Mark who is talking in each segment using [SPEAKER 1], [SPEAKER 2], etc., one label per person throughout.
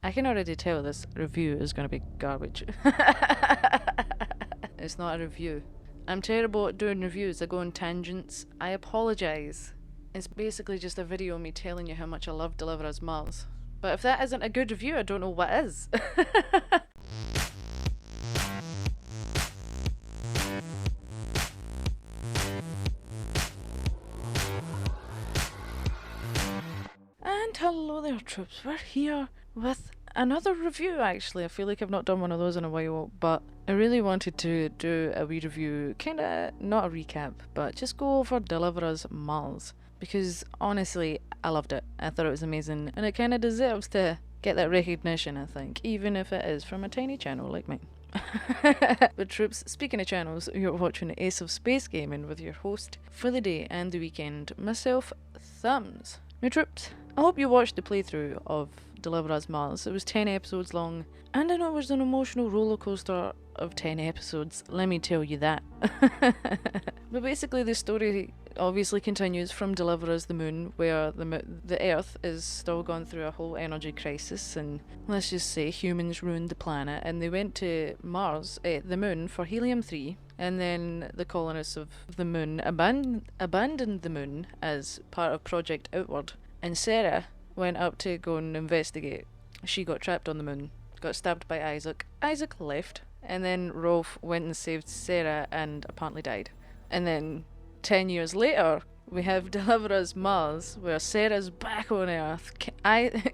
[SPEAKER 1] I can already tell this review is going to be garbage. It's not a review. I'm terrible at doing reviews. I go on tangents. I apologise. It's basically just a video of me telling you how much I love Deliver Us Mars. But if that isn't a good review, I don't know what is. And hello there, troops. We're here with another review, actually. I feel like I've not done one of those in a while, but I really wanted to do a wee review, kinda not a recap, but just go over Deliver Us Mars. Because honestly, I loved it. I thought it was amazing, and it kinda deserves to get that recognition, I think, even if it is from a tiny channel like mine. But troops, speaking of channels, you're watching Ace of Space Gaming with your host for the day and the weekend, myself, Thumbs. Now troops, I hope you watched the playthrough of Deliver Us Mars. It was 10 episodes long, and I know it was an emotional rollercoaster of 10 episodes, let me tell you that. But basically the story obviously continues from Deliver Us the Moon, where the Earth is still going through a whole energy crisis, and let's just say humans ruined the planet, and they went to Mars, the moon, for helium-3, and then the colonists of the moon abandoned the moon as part of Project Outward, and Sarah went up to go and investigate. She got trapped on the moon, got stabbed by Isaac. Isaac left, and then Rolf went and saved Sarah and apparently died. And then 10 years later, we have Deliver Us Mars, where Sarah's back on Earth,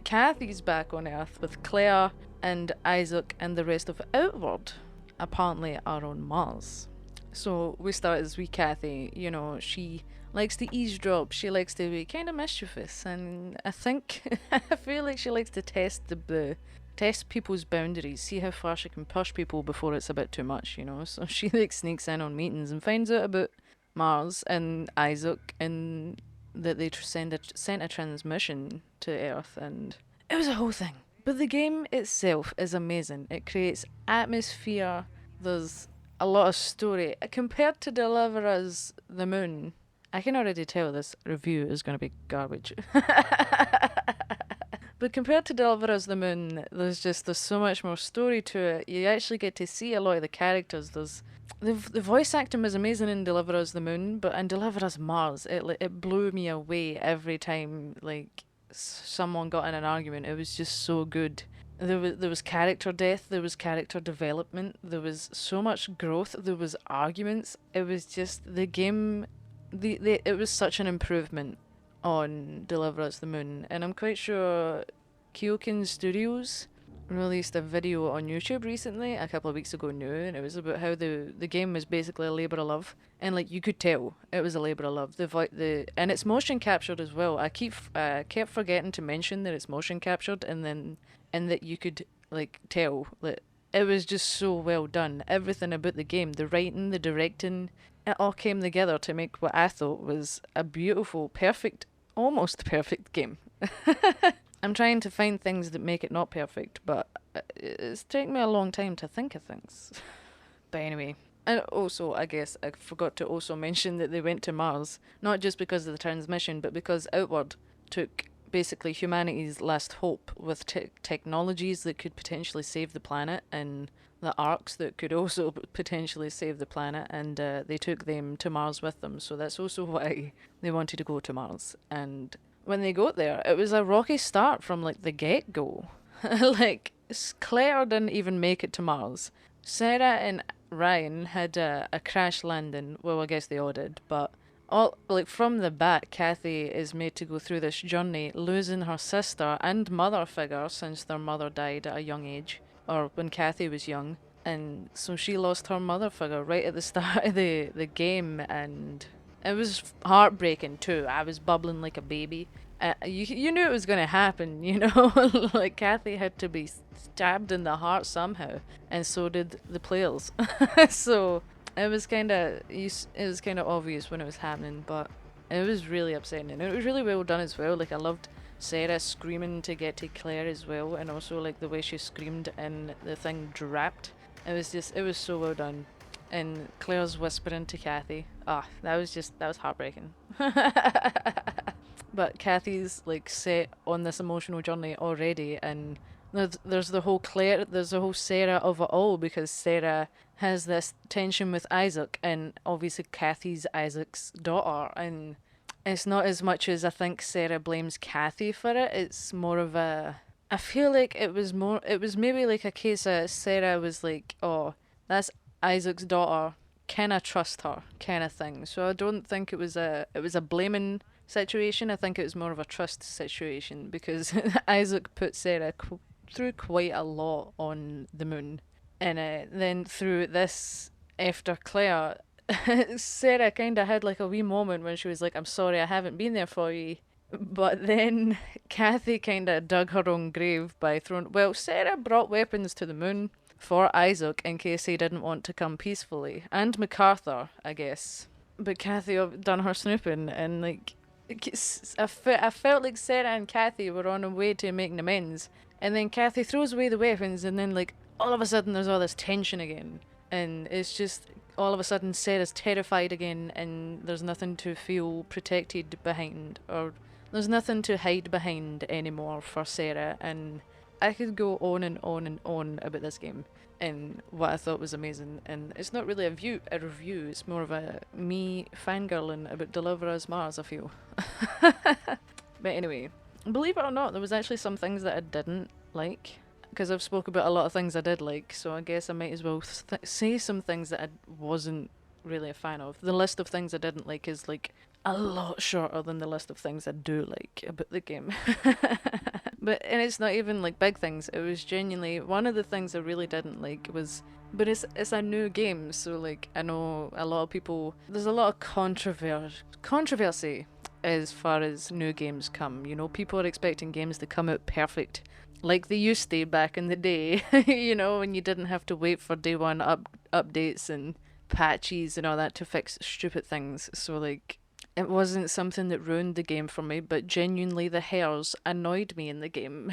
[SPEAKER 1] Kathy's back on Earth, with Claire and Isaac and the rest of Outward apparently are on Mars. So we start as wee Kathy, you know, she likes to eavesdrop, she likes to be kind of mischievous, and I think, I feel like she likes to test people's boundaries, see how far she can push people before it's a bit too much, you know. So she like sneaks in on meetings and finds out about Mars and Isaac, and that they sent a transmission to Earth, and it was a whole thing. But the game itself is amazing. It creates atmosphere, there's a lot of story. Compared to Deliver Us the Moon, I can already tell this review is going to be garbage. But compared to Deliver Us the Moon, there's so much more story to it. You actually get to see a lot of the characters. The voice acting was amazing in Deliver Us the Moon, but in Deliver Us Mars, it blew me away every time like someone got in an argument. It was just so good. There was character death, there was character development, there was so much growth, there was arguments. It was just the game. It was such an improvement on Deliver Us the Moon, and I'm quite sure Kyokin Studios released a video on YouTube recently, a couple of weeks ago now, and it was about how the game was basically a labour of love, and like you could tell it was a labour of love. And it's motion captured as well. I kept forgetting to mention that it's motion captured, and that you could like tell that it was just so well done. Everything about the game, the writing, the directing, it all came together to make what I thought was a beautiful, perfect, almost perfect game. I'm trying to find things that make it not perfect, but it's taken me a long time to think of things. But anyway, and also I guess I forgot to also mention that they went to Mars, not just because of the transmission, but because Outward took basically humanity's last hope with technologies that could potentially save the planet, and the arcs that could also potentially save the planet, and they took them to Mars with them. So that's also why they wanted to go to Mars. And when they got there, it was a rocky start from like the get-go. Like Claire didn't even make it to Mars. Sarah and Ryan had a crash landing. Well, I guess they all did, but all like from the bat, Kathy is made to go through this journey, losing her sister and mother figure since their mother died at a young age, or when Kathy was young, and so she lost her mother figure right at the start of the game, and it was heartbreaking too. I was bubbling like a baby. You knew it was going to happen, you know. Like Kathy had to be stabbed in the heart somehow, and so did the players. So it was kind of obvious when it was happening, but it was really upsetting, and it was really well done as well. Like I loved Sarah screaming to get to Claire as well, and also like the way she screamed and the thing dropped. It was so well done. And Claire's whispering to Kathy. That was heartbreaking. But Kathy's like set on this emotional journey already, and there's the whole Claire, there's the whole Sarah of it all, because Sarah has this tension with Isaac, and obviously Kathy's Isaac's daughter, and it's not as much as I think Sarah blames Kathy for it. It's more of a, I feel like it was maybe like a case of Sarah was like, oh, that's Isaac's daughter, can I trust her, kind of thing. So I don't think it was a blaming situation. I think it was more of a trust situation, because Isaac put Sarah through quite a lot on the moon, and then through this, after Claire, Sarah kind of had like a wee moment when she was like, I'm sorry I haven't been there for you. But then Kathy kind of dug her own grave by throwing. Well, Sarah brought weapons to the moon for Isaac in case he didn't want to come peacefully. And MacArthur, I guess. But Kathy done her snooping, and like, I felt like Sarah and Kathy were on a way to making amends. And then Kathy throws away the weapons, and then like, all of a sudden there's all this tension again. And it's just, all of a sudden Sarah's terrified again, and there's nothing to feel protected behind, or there's nothing to hide behind anymore for Sarah. And I could go on and on and on about this game and what I thought was amazing. And it's not really a review, it's more of a me fangirling about Deliver Us Mars, I feel. But anyway, believe it or not, there was actually some things that I didn't like, because I've spoke about a lot of things I did like, so I guess I might as well say some things that I wasn't really a fan of. The list of things I didn't like is like a lot shorter than the list of things I do like about the game. And it's not even like big things. It was genuinely one of the things I really didn't like was, but it's a new game, so like I know a lot of people, there's a lot of controversy as far as new games come. You know, people are expecting games to come out perfect, like they used to back in the day. You know, when you didn't have to wait for day one updates and patches and all that to fix stupid things. So like, it wasn't something that ruined the game for me, but genuinely the hairs annoyed me in the game.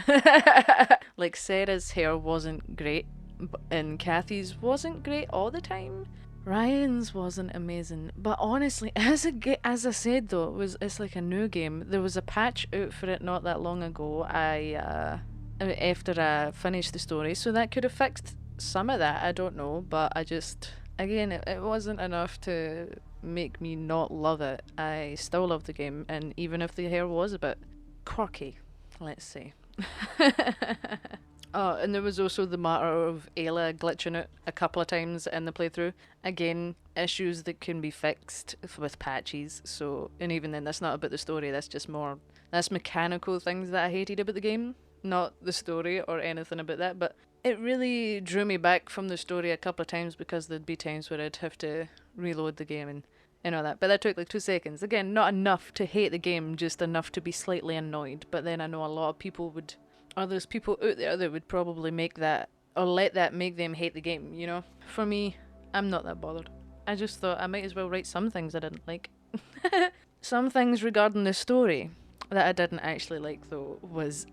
[SPEAKER 1] Like Sarah's hair wasn't great, and Kathy's wasn't great all the time. Ryan's wasn't amazing, but honestly, as I said though, it's like a new game. There was a patch out for it not that long ago. After I finished the story, so that could have fixed some of that. I don't know, but I just, again, it wasn't enough to make me not love it. I still love the game, and even if the hair was a bit quirky, let's say. Oh, and there was also the matter of Ayla glitching it a couple of times in the playthrough. Again, issues that can be fixed with patches. So, and even then, that's not about the story. That's mechanical things that I hated about the game, not the story or anything about that. But it really drew me back from the story a couple of times, because there'd be times where I'd have to reload the game and all that. But that took like 2 seconds. Again, not enough to hate the game, just enough to be slightly annoyed. But then I know a lot of people would, or there's people out there that would probably make that, or let that make them hate the game, you know? For me, I'm not that bothered. I just thought I might as well write some things I didn't like. Some things regarding the story that I didn't actually like, though, was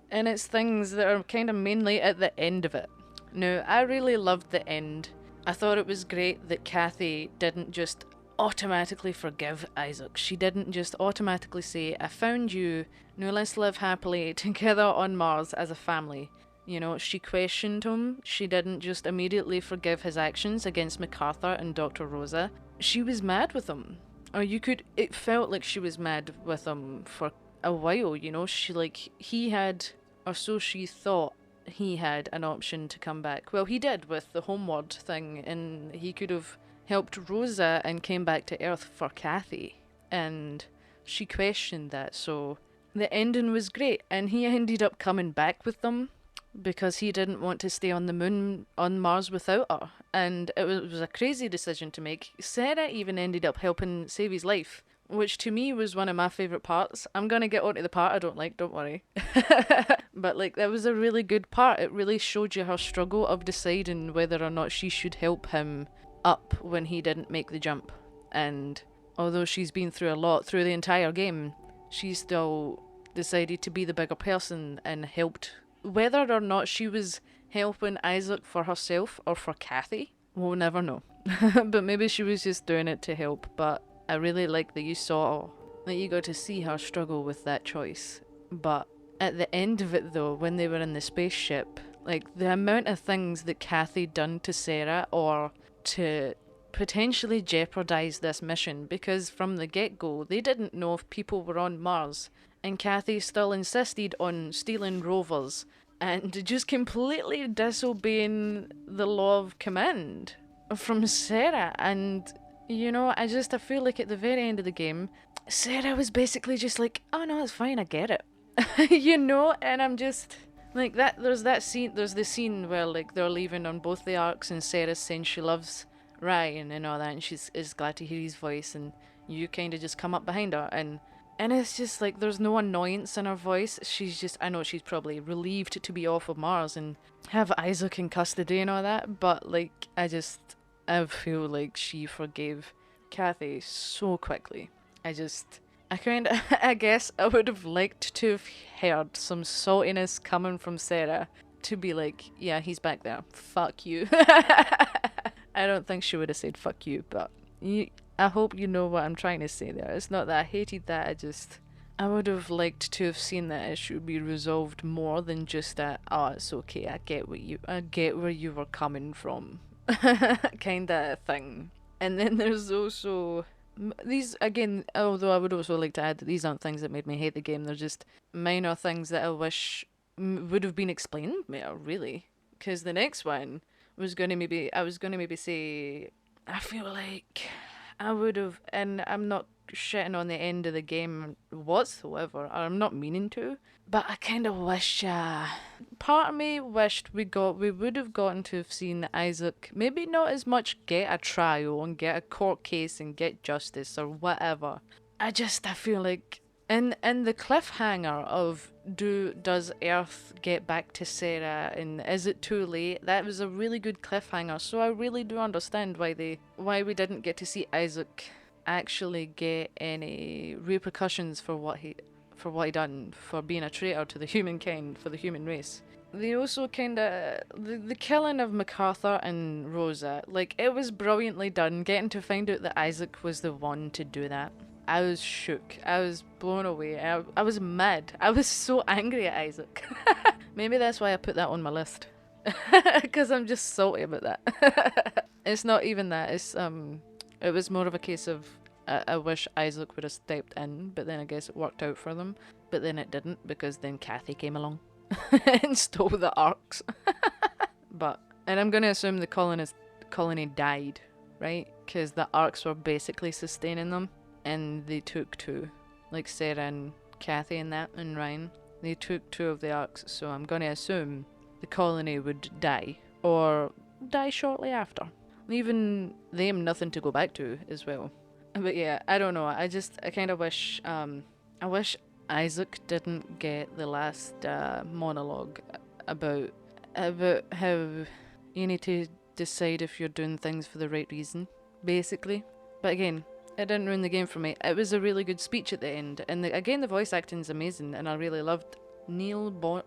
[SPEAKER 1] and it's things that are kind of mainly at the end of it. Now, I really loved the end. I thought it was great that Kathy didn't just automatically forgive Isaac. She didn't just automatically say, I found you, now let's live happily together on Mars as a family. You know, she questioned him. She didn't just immediately forgive his actions against MacArthur and Dr. Rosa. She was mad with him. Or it felt like she was mad with him for a while, you know? He had, or so she thought, he had an option to come back. Well, he did with the homeward thing, and he could have helped Rosa and came back to Earth for Kathy. And she questioned that, so the ending was great. And he ended up coming back with them because he didn't want to stay on the moon, on Mars without her. And it was a crazy decision to make. Sarah even ended up helping save his life, which to me was one of my favourite parts. I'm going to get onto the part I don't like, don't worry. But like, that was a really good part. It really showed you her struggle of deciding whether or not she should help him up when he didn't make the jump. And although she's been through a lot through the entire game, she still decided to be the bigger person and helped. Whether or not she was helping Isaac for herself or for Kathy, we'll never know. But maybe she was just doing it to help. But I really like that you got to see her struggle with that choice. But At the end of it, though, when they were in the spaceship, like the amount of things that Kathy done to Sarah or to potentially jeopardize this mission, because from the get-go they didn't know if people were on Mars, and Kathy still insisted on stealing rovers and just completely disobeying the law of command from Sarah. And I feel like at the very end of the game, Sarah was basically just like, oh no, it's fine, I get it. And I'm just like that. There's the scene where like they're leaving on both the arcs, and Sarah's saying she loves Ryan and all that, and she's is glad to hear his voice, and you kind of just come up behind her, and it's just like there's no annoyance in her voice. She's just, I know she's probably relieved to be off of Mars and have Isaac in custody and all that, but like I feel like she forgave Kathy so quickly. I guess I would have liked to have heard some saltiness coming from Sarah to be like, yeah, he's back there. Fuck you. I don't think she would have said fuck you, but I hope you know what I'm trying to say there. It's not that I hated that, I would have liked to have seen that issue be resolved more than just that, oh, it's okay, I get where you were coming from kind of thing. And then there's also these, again, although I would also like to add that these aren't things that made me hate the game, they're just minor things that I wish would have been explained better, really. Because the next one I was going to maybe say, I feel like I would have, and I'm not shitting on the end of the game whatsoever, or I'm not meaning to, but I kind of wish, part of me wished we would have gotten to have seen Isaac, maybe not as much get a trial and get a court case and get justice or whatever. I feel like in the cliffhanger of does Earth get back to Sarah and is it too late? That was a really good cliffhanger, so I really do understand why we didn't get to see Isaac actually get any repercussions for what he done, for being a traitor to the humankind, for the human race. They also the killing of MacArthur and Rosa, like, it was brilliantly done. Getting to find out that Isaac was the one to do that, I was shook. I was blown away. I was mad. I was so angry at Isaac. Maybe that's why I put that on my list. Because I'm just salty about that. It's not even that. It was more of a case of I wish Isaac would have stepped in, but then I guess it worked out for them. But then it didn't, because then Kathy came along and stole the arcs. And I'm going to assume the colony died, right? Because the arcs were basically sustaining them. And they took two, like Sarah and Kathy and Ryan. They took two of the arcs, so I'm going to assume the colony would die, or die shortly after, leaving them nothing to go back to as well. But yeah, I don't know. I kind of wish, I wish Isaac didn't get the last monologue about how you need to decide if you're doing things for the right reason, basically. But again, it didn't ruin the game for me. It was a really good speech at the end, and again, the voice acting's amazing, and I really loved Newbin.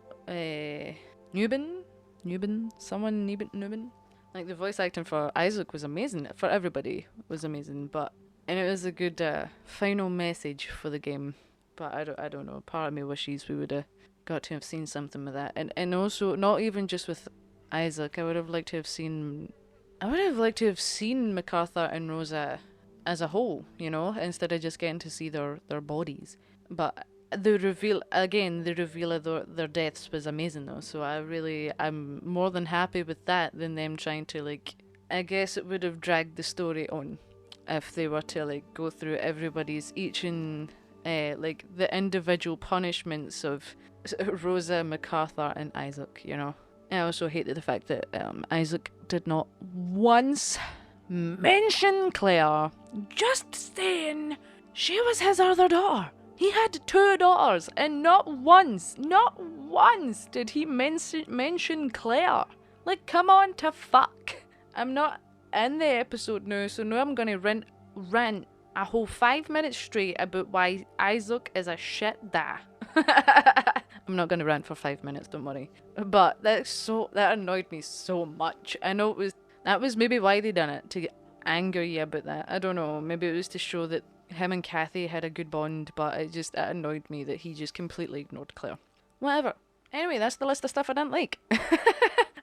[SPEAKER 1] Like, the voice acting for Isaac was amazing. For everybody was amazing, and it was a good final message for the game. But I don't know. Part of me wishes we would have got to have seen something with that, and also not even just with Isaac. I would have liked to have seen MacArthur and Rosa as a whole, instead of just getting to see their bodies. But the reveal of their deaths was amazing though, so I'm more than happy with that than them trying to, like, I guess it would have dragged the story on if they were to, like, go through everybody's like the individual punishments of Rosa, MacArthur and Isaac, I also hated the fact that Isaac did not once mention Claire, just saying she was his other daughter. He had two daughters, and not once did he mention Claire. Like, come on to fuck. I'm not in the episode now, so now I'm gonna rant a whole 5 minutes straight about why Isaac is a shit dad. I'm not gonna rant for 5 minutes, don't worry. But that annoyed me so much. I know that was maybe why they done it, to anger you about that. I don't know, maybe it was to show that him and Kathy had a good bond, but it annoyed me that he just completely ignored Claire. Whatever. Anyway, that's the list of stuff I didn't like.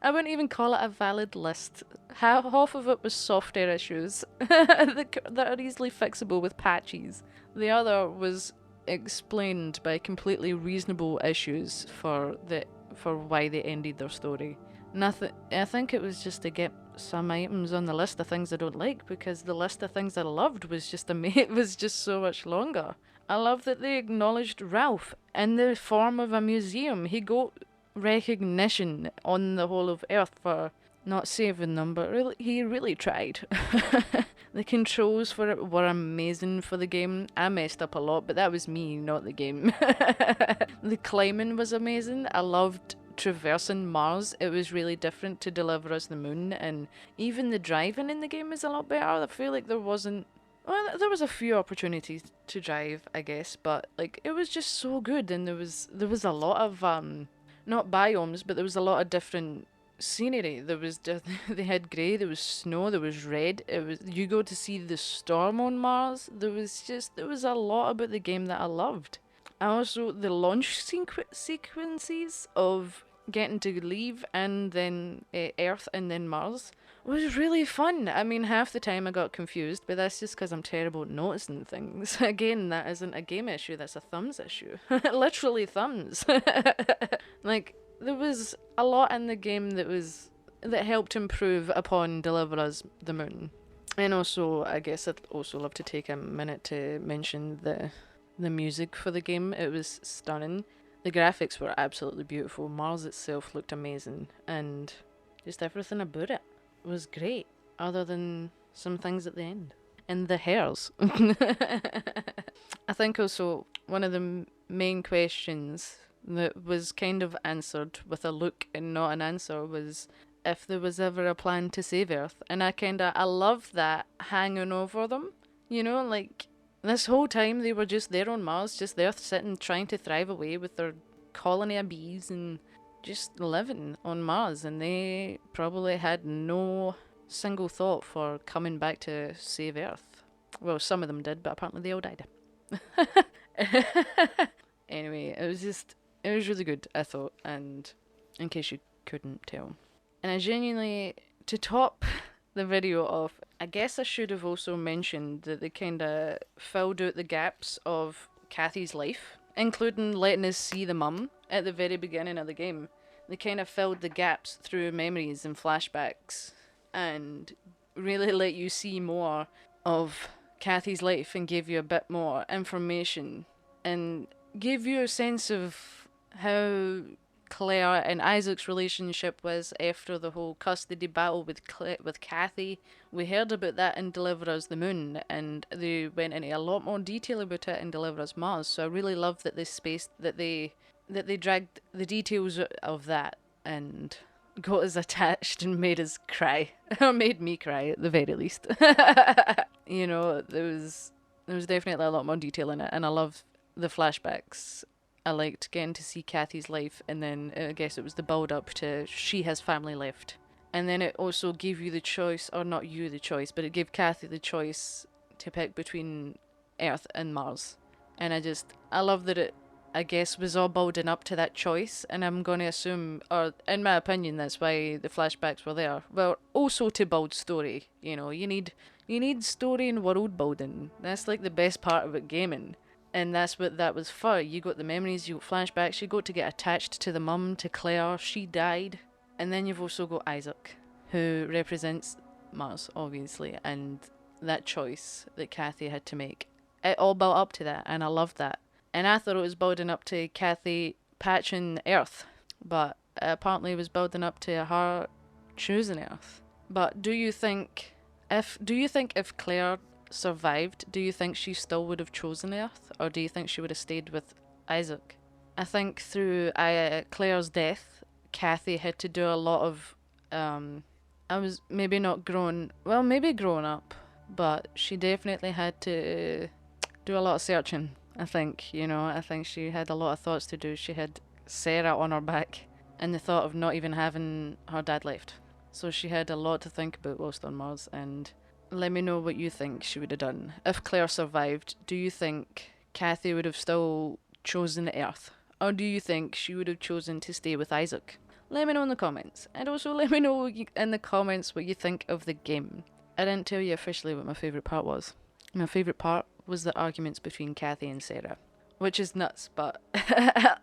[SPEAKER 1] I wouldn't even call it a valid list. Half of it was software issues that are easily fixable with patches. The other was explained by completely reasonable issues for why they ended their story. Nothing. I think it was just to get some items on the list of things I don't like, because the list of things I loved was just it was just so much longer. I love that they acknowledged Ralph in the form of a museum. He got recognition on the whole of Earth for not saving them, but he really tried. The controls for it were amazing for the game. I messed up a lot, but that was me, not the game. The climbing was amazing. I loved traversing Mars. It was really different to Deliver Us the Moon, and even the driving in the game is a lot better. I feel like there was a few opportunities to drive, I guess, but like it was just so good, and there was a lot of not biomes, but there was a lot of different scenery. They had grey, there was snow, there was red. You go to see the storm on Mars. There was a lot about the game that I loved. Also, the launch sequences of getting to leave and then Earth and then Mars was really fun. I mean, half the time I got confused, but that's just because I'm terrible at noticing things. Again, that isn't a game issue, that's a thumbs issue. Literally thumbs. Like, there was a lot in the game that helped improve upon Deliver Us the Moon. And also, I guess I'd also love to take a minute to mention the music for the game. It was stunning. The graphics were absolutely beautiful. Mars itself looked amazing, and just everything about it was great, other than some things at the end. And the hairs. I think also one of the main questions that was kind of answered with a look and not an answer was if there was ever a plan to save Earth. And I love that hanging over them. You know, like, this whole time they were just there on Mars, just there sitting, trying to thrive away with their colony of bees and just living on Mars. And they probably had no single thought for coming back to save Earth. Well, some of them did, but apparently they all died. Anyway, it was really good, I thought, and in case you couldn't tell. And I genuinely, to top the video off, I guess I should have also mentioned that they kind of filled out the gaps of Kathy's life, including letting us see the mum at the very beginning of the game. They kind of filled the gaps through memories and flashbacks and really let you see more of Kathy's life and give you a bit more information and give you a sense of how Claire and Isaac's relationship was after the whole custody battle with Kathy. We heard about that in Deliver Us the Moon, and they went into a lot more detail about it in Deliver Us Mars. So I really love that they dragged the details of that and got us attached and made us cry, or made me cry at the very least. You know, there was definitely a lot more detail in it, and I love the flashbacks. I liked getting to see Kathy's life, and then I guess it was the build up to she has family left. And then it also gave you the choice, or not you the choice, but it gave Kathy the choice to pick between Earth and Mars. And I love that it, I guess, was all building up to that choice, and I'm going to assume, or in my opinion, that's why the flashbacks were there. Well, also to build story, you know, you need story and world building. That's like the best part about gaming. And that's what that was for. You got the memories, you got flashbacks, you got to get attached to the mum, to Claire, she died. And then you've also got Isaac, who represents Mars, obviously, and that choice that Kathy had to make. It all built up to that, and I loved that. And I thought it was building up to Kathy patching Earth, but apparently it was building up to her choosing Earth. But do you think if Claire survived, do you think she still would have chosen Earth, or do you think she would have stayed with Isaac? I think through Claire's death, Kathy had to do a lot of I was maybe not maybe grown up, but she definitely had to do a lot of searching. I think she had a lot of thoughts to do. She had Sarah on her back and the thought of not even having her dad left, so she had a lot to think about whilst on Mars. And let me know what you think she would have done. If Claire survived, do you think Kathy would have still chosen Earth? Or do you think she would have chosen to stay with Isaac? Let me know in the comments. And also let me know in the comments what you think of the game. I didn't tell you officially what my favourite part was. My favourite part was the arguments between Kathy and Sarah. Which is nuts, but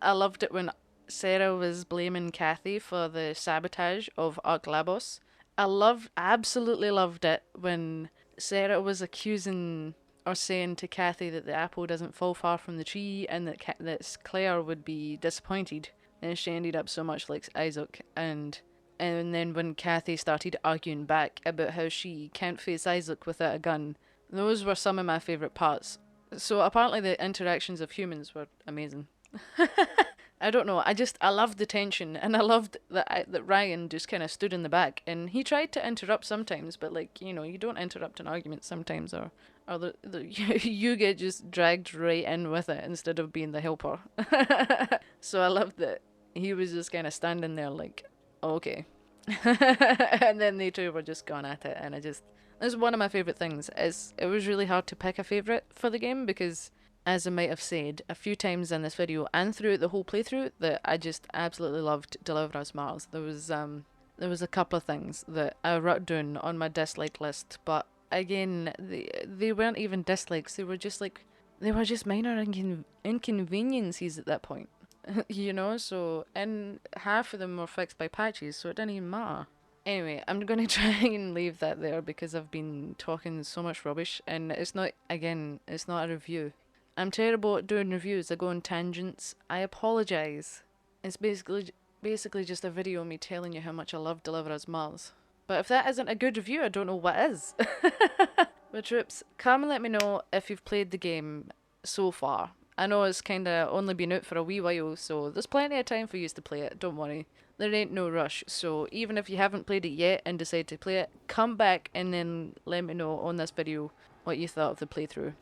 [SPEAKER 1] I loved it when Sarah was blaming Kathy for the sabotage of Arklabos. Absolutely loved it when Sarah was accusing or saying to Kathy that the apple doesn't fall far from the tree and that Claire would be disappointed. And she ended up so much like Isaac. And then when Kathy started arguing back about how she can't face Isaac without a gun, those were some of my favourite parts. So apparently the interactions of humans were amazing. I don't know, I loved the tension, and I loved that Ryan just kind of stood in the back, and he tried to interrupt sometimes, but like, you know, you don't interrupt an argument sometimes, or you get just dragged right in with it instead of being the helper. So I loved that he was just kind of standing there like, oh, okay. And then they two were just going at it, and it's one of my favourite things. It was really hard to pick a favourite for the game because, as I might have said a few times in this video and throughout the whole playthrough, that I just absolutely loved Deliver Us Mars. There was a couple of things that I wrote down on my dislike list, but again, they weren't even dislikes. They were just minor inconveniences at that point. You know, so, and half of them were fixed by patches, so it didn't even matter. Anyway, I'm going to try and leave that there because I've been talking so much rubbish, and it's not a review. I'm terrible at doing reviews. I go on tangents. I apologise. It's basically just a video of me telling you how much I love Deliver Us Mars. But if that isn't a good review, I don't know what is. But troops, come and let me know if you've played the game so far. I know it's kind of only been out for a wee while, so there's plenty of time for you to play it, don't worry. There ain't no rush, so even if you haven't played it yet and decide to play it, come back and then let me know on this video what you thought of the playthrough.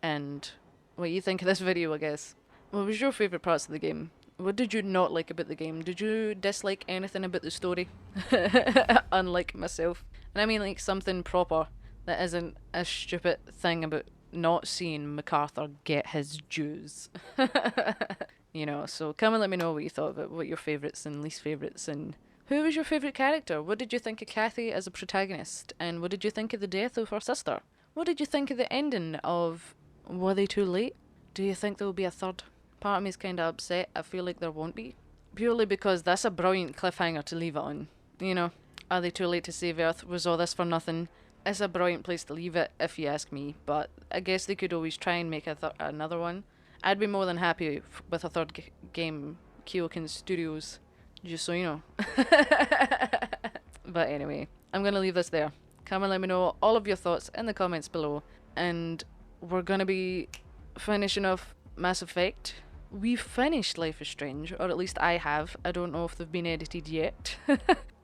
[SPEAKER 1] And what you think of this video, I guess. What was your favourite parts of the game? What did you not like about the game? Did you dislike anything about the story? Unlike myself. And I mean like something proper that isn't a stupid thing about not seeing MacArthur get his dues. You know, so come and let me know what you thought of it, what your favourites and least favourites, and who was your favourite character? What did you think of Kathy as a protagonist? And what did you think of the death of her sister? What did you think of the ending of Were They Too Late? Do you think there will be a third? Part of me is kind of upset. I feel like there won't be. Purely because that's a brilliant cliffhanger to leave it on. You know, are they too late to save Earth? Was all this for nothing? It's a brilliant place to leave it, if you ask me. But I guess they could always try and make another one. I'd be more than happy with a third game, Kyokan Studios, just so you know. But anyway, I'm going to leave this there. Come and let me know all of your thoughts in the comments below. And we're going to be finishing off Mass Effect. We've finished Life is Strange, or at least I have. I don't know if they've been edited yet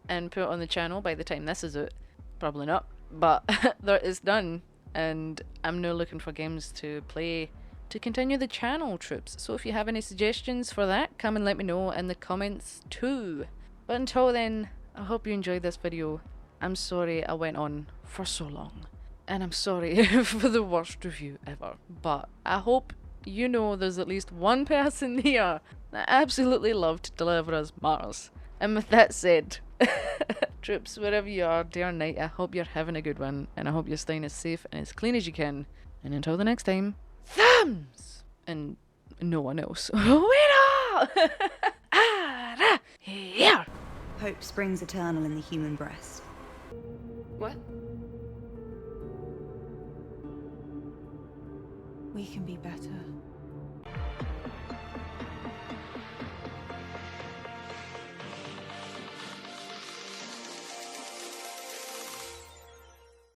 [SPEAKER 1] and put on the channel by the time this is out. Probably not. But it's done. And I'm now looking for games to play to continue the channel, troops. So if you have any suggestions for that, come and let me know in the comments too. But until then, I hope you enjoyed this video. I'm sorry I went on for so long. And I'm sorry for the worst review ever. But I hope you know there's at least one person here that absolutely loved Deliver Us Mars. And with that said, troops, wherever you are, day or night, I hope you're having a good one. And I hope you're staying as safe and as clean as you can. And until the next time, thumbs! And no one else. Winner! Here!
[SPEAKER 2] Hope springs eternal in the human breast.
[SPEAKER 1] What?
[SPEAKER 2] We can be better.